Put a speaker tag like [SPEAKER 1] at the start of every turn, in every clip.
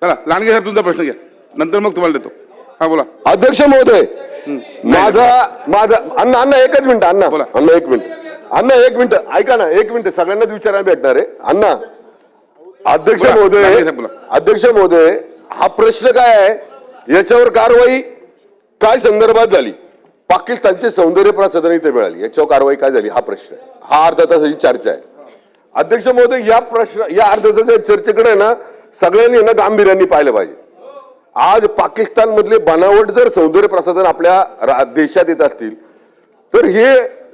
[SPEAKER 1] चला लांडगे साहेब तुमचा प्रश्न घ्या, नंतर मग तुम्हाला देतो. हा बोला.
[SPEAKER 2] अध्यक्ष महोदय, माझा अण्णा एकच मिनिट, अण्णा एक मिनिट ऐका ना, एक मिनिट सगळ्यांनाच विचारायला भेटणार आहे. अण्णा अध्यक्ष महोदय हा प्रश्न काय आहे, याच्यावर कारवाई काय संदर्भात झाली, पाकिस्तानचे सौंदर्य प्रसाधन इथे मिळाली, याच्यावर कारवाई काय झाली हा प्रश्न आहे. हा अर्धा तासाची चर्चा आहे. अध्यक्ष महोदय या अर्धा तासाच्या चर्चेकडे ना सगळ्यांनी ना गांभीर्याने पाहिलं पाहिजे. आज पाकिस्तान मधले बनावट जर सौंदर्य प्रसाधन आपल्या देशात येत असतील तर हे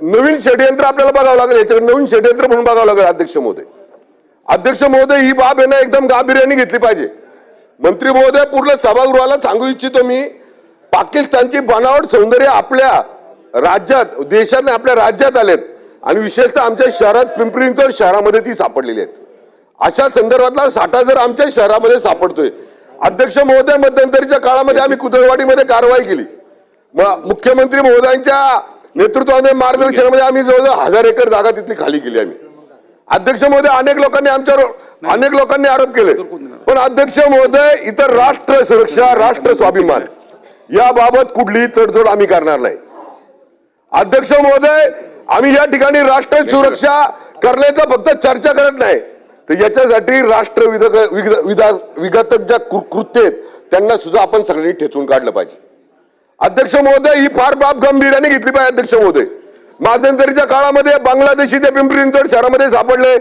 [SPEAKER 2] नवीन षडयंत्र आपल्याला बघावं लागेल, याच्याकडे नवीन षडयंत्र म्हणून बघावं लागेल. अध्यक्ष महोदय ही बाब आहे ना एकदम गांभीर्याने घेतली पाहिजे. मंत्री महोदय, पूर्ण सभागृहाला सांगू इच्छितो मी, पाकिस्तानची बनावट सौंदर्य आपल्या राज्यात देशात आपल्या राज्यात आलेत आणि विशेषतः आमच्या शहरात पिंपरी चिंचवड शहरामध्ये ती सापडलेली आहेत. अशा संदर्भातला साठा जर आमच्या शहरामध्ये सापडतोय. अध्यक्ष महोदय, मध्यंतरीच्या काळामध्ये आम्ही कुदळवाडीमध्ये कारवाई केली. मुख्यमंत्री महोदयांच्या नेतृत्वामध्ये मार्गदर्शनामध्ये आम्ही जवळजवळ 1000 एकर जागा तिथली खाली केली आम्ही. अध्यक्ष महोदय, अनेक लोकांनी आरोप केले, पण अध्यक्ष महोदय इतर राष्ट्र सुरक्षा राष्ट्र स्वाभिमान याबाबत कुठलीही तडजोड आम्ही करणार नाही. अध्यक्ष महोदय, आम्ही या ठिकाणी राष्ट्र सुरक्षा करण्याचा फक्त चर्चा करत नाही, तर याच्यासाठी राष्ट्र विघातक ज्या कृत्य आहेत त्यांना सुद्धा आपण सगळ्यांनी ठेचून काढलं पाहिजे. अध्यक्ष महोदय, ही फार बाब गंभीर्याने घेतली पाहिजे. अध्यक्ष महोदय, मध्यंतरीच्या काळामध्ये बांगलादेशी ते पिंपरी चिंचवड शहरामध्ये सापडले,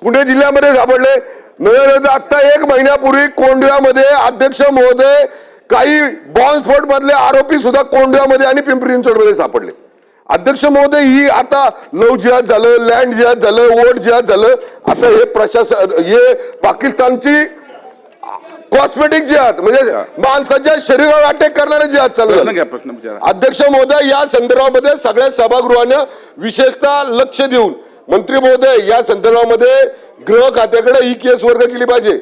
[SPEAKER 2] पुणे जिल्ह्यामध्ये सापडले. आता 1 महिन्यापूर्वी कोंढव्यामध्ये अध्यक्ष महोदय काही बॉम्बस्फोट मधले आरोपी सुद्धा कोंढव्यामध्ये आणि पिंपरी चिंचवडमध्ये सापडले. अध्यक्ष महोदय, ही आता लव जिहाद झालं, लँड जिहाद झालं, वोट जिहाद झालं, आता हे प्रशासन हे पाकिस्तानची कॉस्मेटिक जिहाद म्हणजे माणसाच्या शरीरावर अटॅक करणारे जिहाद चालू झालं. अध्यक्ष महोदय, या संदर्भामध्ये सगळ्या सभागृहानं विशेषतः लक्ष देऊन मंत्री महोदय या संदर्भामध्ये गृह खात्याकडे ही केस वर्ग केली पाहिजे.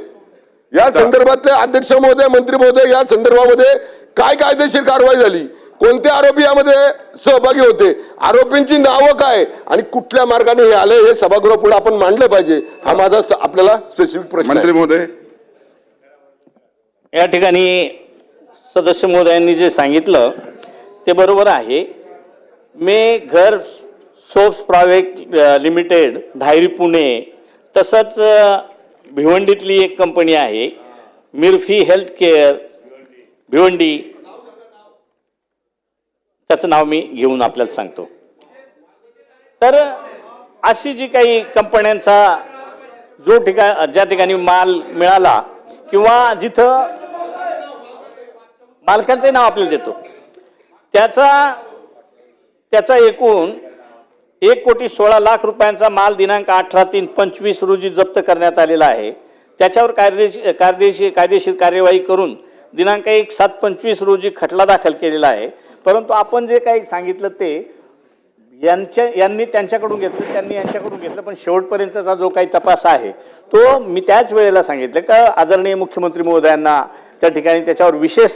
[SPEAKER 2] या संदर्भातले अध्यक्ष महोदय, मंत्री महोदय, या संदर्भामध्ये काय कायदेशीर कारवाई झाली, कोणते आरोपी यामध्ये सहभागी होते, आरोपींची नावं काय आणि कुठल्या मार्गाने हे आले, हे सभागृह पुढे आपण मांडलं पाहिजे. हा माझा आपल्याला स्पेसिफिक प्रश्न.
[SPEAKER 1] मंत्री महोदय,
[SPEAKER 3] या ठिकाणी सदस्य महोदयांनी जे सांगितलं ते बरोबर आहे. मी घर soaps private limited Dhayari Pune, तसंच भिवंडीतली एक कंपनी आहे मिर्फी हेल्थ केअर भिवंडी, त्याचं नाव मी घेऊन आपल्याला सांगतो. तर अशी जी काही कंपन्यांचा ज्या ठिकाणी माल मिळाला किंवा जिथं मालकांचे नाव आपल्याला देतो त्याचा एकूण 1,16,00,000 रुपयांचा माल दिनांक 18/3/25 रोजी जप्त करण्यात आलेला आहे. त्याच्यावर कायदेशीर कार्यवाही करून दिनांक 1/7/25 रोजी खटला दाखल केलेला आहे. परंतु आपण जे काही सांगितलं ते यांनी त्यांच्याकडून घेतलं, त्यांनी यांच्याकडून घेतलं, पण शेवटपर्यंतचा जो काही तपास आहे तो मी त्याच वेळेला सांगितलं का आदरणीय मुख्यमंत्री महोदयांना त्या ठिकाणी त्याच्यावर विशेष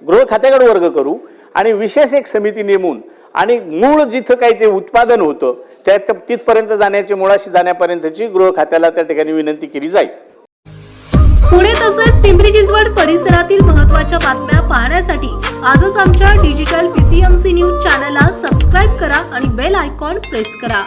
[SPEAKER 3] गृह खात्याकडे वर्ग करू आणि विशेष एक समिती नेमून आणि मूळ जिथं काही ते उत्पादन होतं त्या तिथपर्यंत जाण्याची, मुळाशी जाण्यापर्यंतची गृह खात्याला त्या ठिकाणी विनंती केली जाईल.
[SPEAKER 4] पुणे तसेच पिंपरी चिंचवड परिसरातील महत्त्वाच्या बातम्या पाहण्यासाठी आजच आमच्या डिजिटल PCMC न्यूज चॅनलला सबस्क्राईब करा आणि बेल आयकॉन प्रेस करा.